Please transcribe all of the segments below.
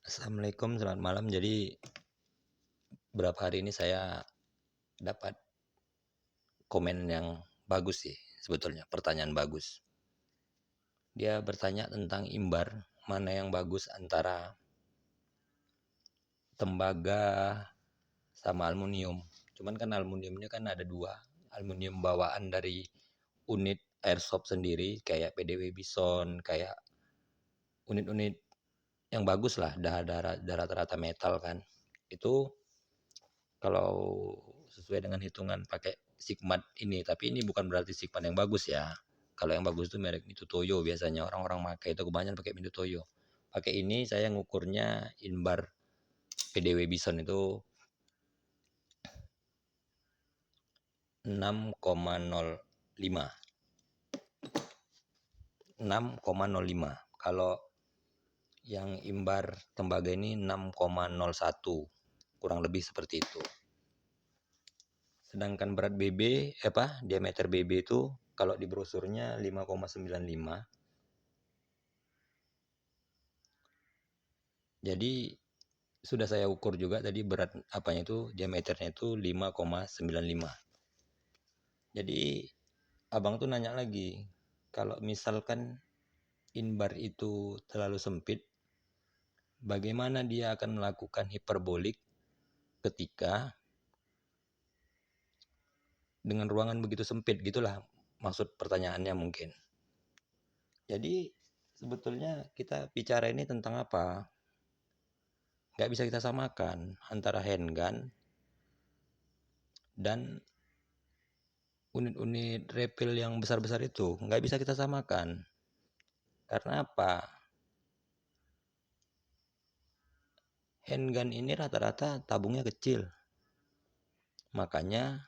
Assalamualaikum, selamat malam. Jadi beberapa hari ini saya dapat komen yang bagus sih sebetulnya, pertanyaan bagus. Dia bertanya tentang imbar, mana yang bagus antara tembaga sama aluminium. Cuman kan aluminiumnya kan ada dua, aluminium bawaan dari unit airsoft sendiri, kayak PDW Bison, kayak unit-unit yang bagus lah, rata-rata metal kan. Itu kalau sesuai dengan hitungan pakai Sigmat ini, tapi ini bukan berarti Sigmat yang bagus ya. Kalau yang bagus itu merek itu Toyo, biasanya orang-orang pakai itu kebanyakan pakai Mido Toyo. Pakai ini saya ngukurnya Inbar PDW Bison itu 6,05. 6,05. Kalau yang Imbar tembaga ini 6,01. Kurang lebih seperti itu. Sedangkan berat BB, diameter BB itu kalau di brosurnya 5,95. Jadi sudah saya ukur juga tadi berat apanya itu, diameternya itu 5,95. Jadi abang tuh nanya lagi, kalau misalkan inbar itu terlalu sempit, bagaimana dia akan melakukan hiperbolik ketika dengan ruangan begitu sempit, gitulah maksud pertanyaannya mungkin. Jadi sebetulnya kita bicara ini tentang apa? Nggak bisa kita samakan antara handgun dan unit-unit refill yang besar-besar itu. Nggak bisa kita samakan. Karena apa? Handgun ini rata-rata tabungnya kecil. Makanya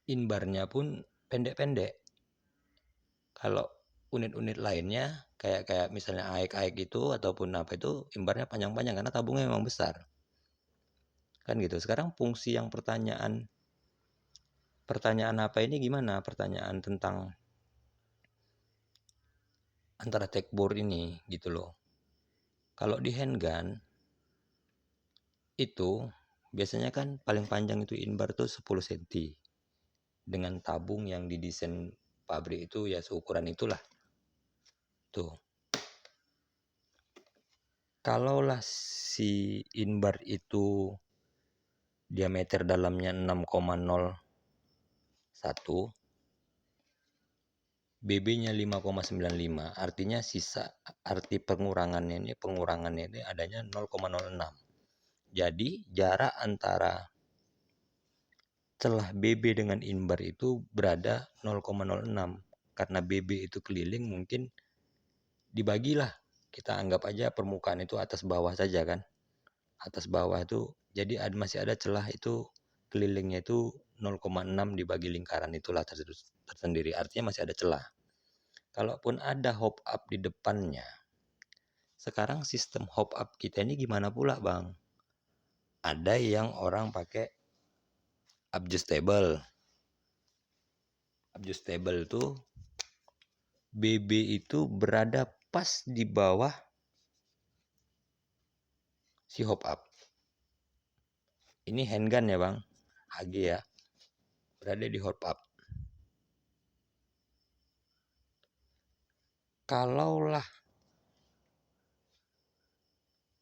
inbarnya pun pendek-pendek. Kalau unit-unit lainnya kayak misalnya AEK itu ataupun apa itu, imbarnya panjang-panjang karena tabungnya memang besar. Kan gitu. Sekarang fungsi yang pertanyaan apa ini gimana? Pertanyaan tentang antara techbore ini gitu loh. Kalau di handgun itu biasanya kan paling panjang itu inbar tuh 10 cm. Dengan tabung yang didesain pabrik itu ya seukuran itulah. Tuh. Kalaulah si inbar itu diameter dalamnya 6,01, BB-nya 5,95, artinya arti pengurangannya ini adanya 0,06. Jadi jarak antara celah BB dengan inbar itu berada 0,06. Karena BB itu keliling, mungkin dibagilah. Kita anggap aja permukaan itu atas bawah saja kan. Atas bawah itu jadi masih ada celah itu, kelilingnya itu 0,6 dibagi lingkaran itulah tersendiri. Artinya masih ada celah. Kalaupun ada hop up di depannya, sekarang sistem hop up kita ini gimana pula bang? Ada yang orang pakai adjustable. Adjustable tuh BB itu berada pas di bawah si hop up. Ini handgun ya bang, HG ya, berada di hop up. Kalaulah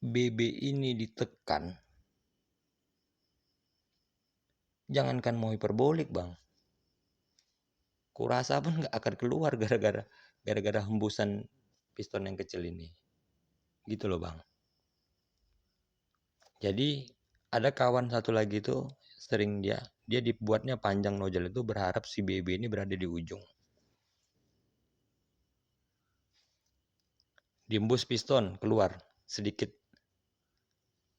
BB ini ditekan, jangankan mau hiperbolik bang, kurasa pun nggak akan keluar gara-gara hembusan piston yang kecil ini, gitu loh bang. Jadi ada kawan satu lagi tuh sering dia dibuatnya panjang nozzle itu, berharap si BB ini berada di ujung. Diembus piston keluar sedikit,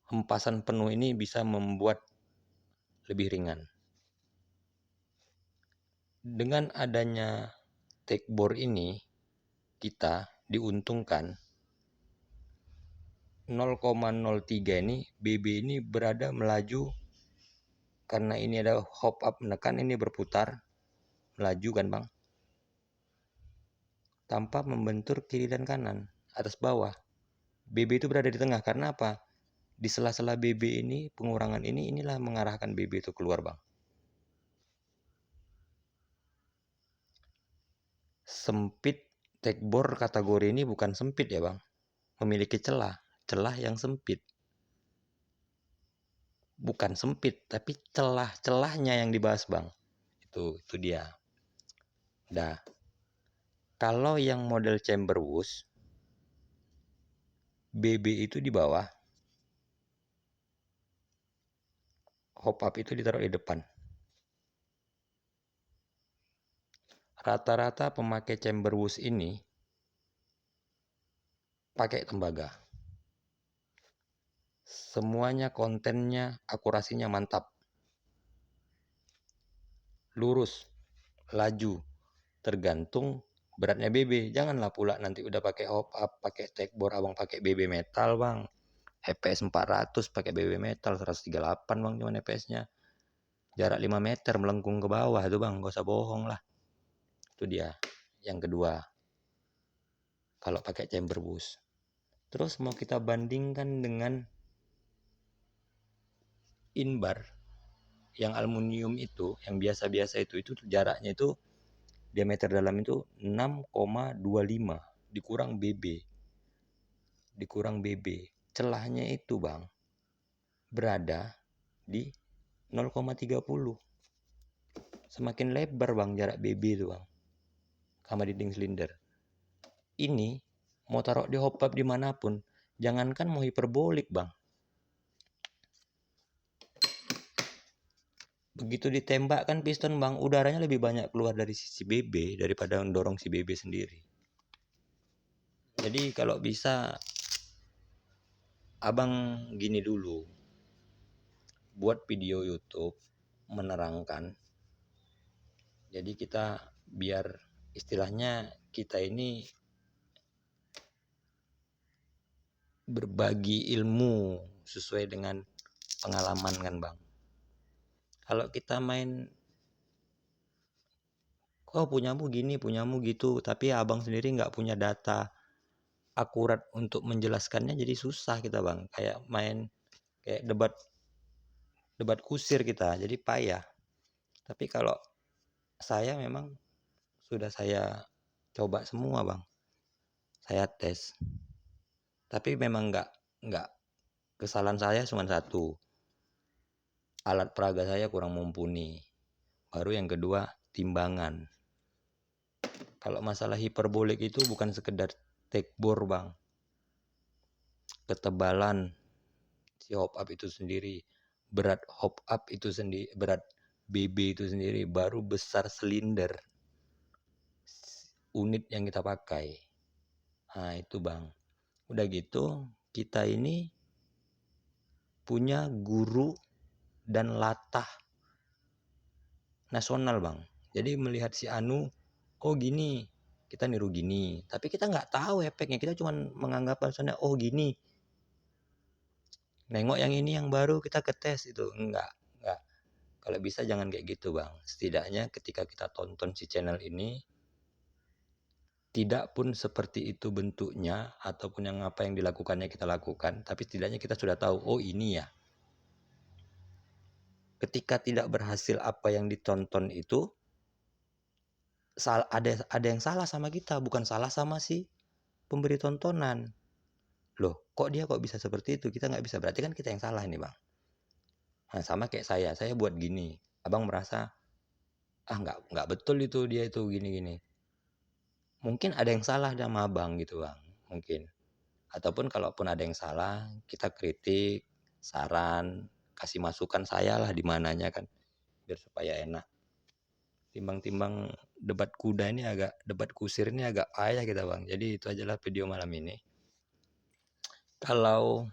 hempasan penuh ini bisa membuat lebih ringan. Dengan adanya techbore ini kita diuntungkan 0,03 ini BB ini berada melaju, karena ini ada hop up menekan, ini berputar melaju kan bang, tanpa membentur kiri dan kanan, atas bawah. BB itu berada di tengah. Karena apa? Di sela-sela BB ini, pengurangan ini, inilah mengarahkan BB itu keluar, Bang. Sempit tekbor kategori ini bukan sempit ya, Bang. Memiliki celah. Celah yang sempit. Bukan sempit, tapi celah-celahnya yang dibahas, Bang. Itu dia. Nah, kalau yang model chamberwoosh, BB itu di bawah, hop up itu ditaruh di depan. Rata-rata pemakai chamberwoosh ini pakai tembaga. Semuanya kontennya, akurasinya mantap. Lurus, laju, tergantung beratnya BB. Janganlah pula nanti udah pakai hop up, pakai tekbor, abang pakai BB metal, Bang. FPS 400 pakai BB metal 138, Bang, cuman FPS-nya. Jarak 5 meter melengkung ke bawah itu, Bang. Gak usah bohong lah. Itu dia. Yang kedua, kalau pakai chamberwoosh. Terus mau kita bandingkan dengan inbar yang aluminium itu, yang biasa-biasa itu jaraknya itu diameter dalam itu 6,25 dikurang BB. Celahnya itu, Bang, berada di 0,30. Semakin lebar, Bang, jarak BB itu, Bang, sama dinding silinder. Ini mau taruh di hop up dimanapun, jangankan mau hiperbolik, Bang. Begitu ditembakkan piston, Bang, udaranya lebih banyak keluar dari sisi BB daripada mendorong si BB sendiri. Jadi kalau bisa, abang gini dulu, buat video YouTube menerangkan. Jadi kita biar istilahnya kita ini berbagi ilmu sesuai dengan pengalaman kan, Bang. Kalau kita main, oh punyamu gini, punyamu gitu, tapi abang sendiri nggak punya data akurat untuk menjelaskannya, jadi susah kita, Bang. Kayak main kayak debat kusir kita, jadi payah. Tapi kalau saya memang sudah saya coba semua, Bang. Saya tes. Tapi memang nggak kesalahan saya cuma satu. Alat peraga saya kurang mumpuni. Baru yang kedua, timbangan. Kalau masalah hiperbolik itu bukan sekedar tekbor, Bang. Ketebalan si hop up itu sendiri, berat hop up itu sendiri, berat BB itu sendiri, baru besar silinder unit yang kita pakai. Nah itu, Bang. Udah gitu, kita ini punya guru dan latah nasional, Bang. Jadi melihat si Anu, oh gini, kita niru gini. Tapi kita nggak tahu efeknya, kita cuma menganggap misalnya, oh gini. Nengok yang ini yang baru, kita ketes itu. Enggak. Kalau bisa jangan kayak gitu, Bang. Setidaknya ketika kita tonton si channel ini, tidak pun seperti itu bentuknya, ataupun apa yang dilakukannya kita lakukan, tapi setidaknya kita sudah tahu, oh ini ya. Ketika tidak berhasil apa yang ditonton itu, ada yang salah sama kita, bukan salah sama si pemberi tontonan. Loh, kok bisa seperti itu? Kita nggak bisa, berarti kan kita yang salah ini, Bang. Nah, sama kayak saya buat gini, abang merasa, nggak betul itu, dia itu gini-gini. Mungkin ada yang salah sama abang gitu, Bang, mungkin. Ataupun kalaupun ada yang salah, kita kritik, saran, kasih masukan saya lah di mananya kan, biar supaya enak. Timbang-timbang debat kusir ini agak payah kita, Bang. Jadi itu ajalah video malam ini. Kalau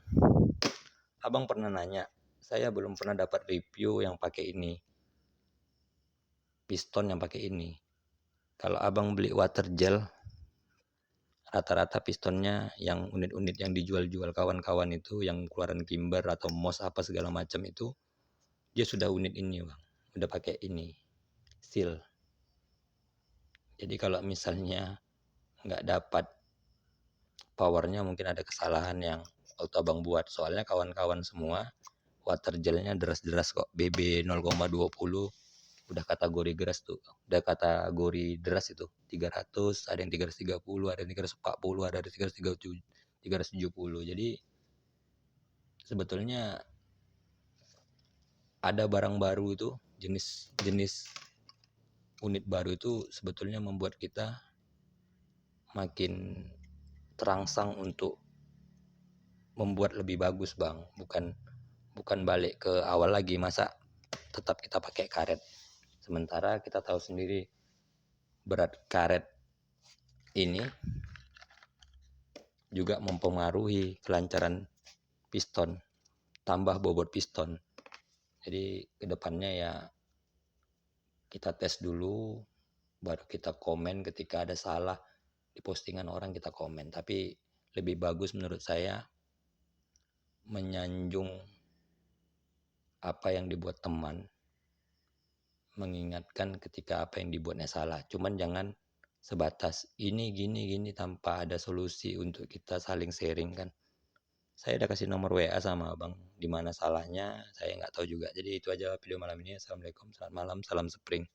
abang pernah nanya, saya belum pernah dapat review yang pakai ini, piston yang pakai ini. Kalau abang beli water gel, rata-rata pistonnya yang unit-unit yang dijual-jual kawan-kawan itu, yang keluaran Kimber atau Moss apa segala macam itu, dia sudah unit ini, Bang. Udah pakai ini, seal. Jadi kalau misalnya nggak dapat powernya mungkin ada kesalahan yang waktu Abang buat. Soalnya kawan-kawan semua water gelnya deras-deras kok. BB 0,20 udah kategori deras tuh. Udah kategori deras itu. 300, ada yang 330, ada yang 340, ada yang 370. Jadi sebetulnya ada barang baru itu, jenis unit baru itu sebetulnya membuat kita makin terangsang untuk membuat lebih bagus, Bang. Bukan balik ke awal lagi, masa tetap kita pakai karet. Sementara kita tahu sendiri berat karet ini juga mempengaruhi kelancaran piston, tambah bobot piston. Jadi kedepannya ya kita tes dulu, baru kita komen ketika ada salah di postingan orang kita komen. Tapi lebih bagus menurut saya menyanjung apa yang dibuat teman, mengingatkan ketika apa yang dibuatnya salah. Cuman jangan sebatas ini gini tanpa ada solusi untuk kita saling sharing kan. Saya udah kasih nomor WA sama abang, di mana salahnya saya nggak tahu juga. Jadi itu aja video malam ini. Assalamualaikum, selamat malam, salam Spring.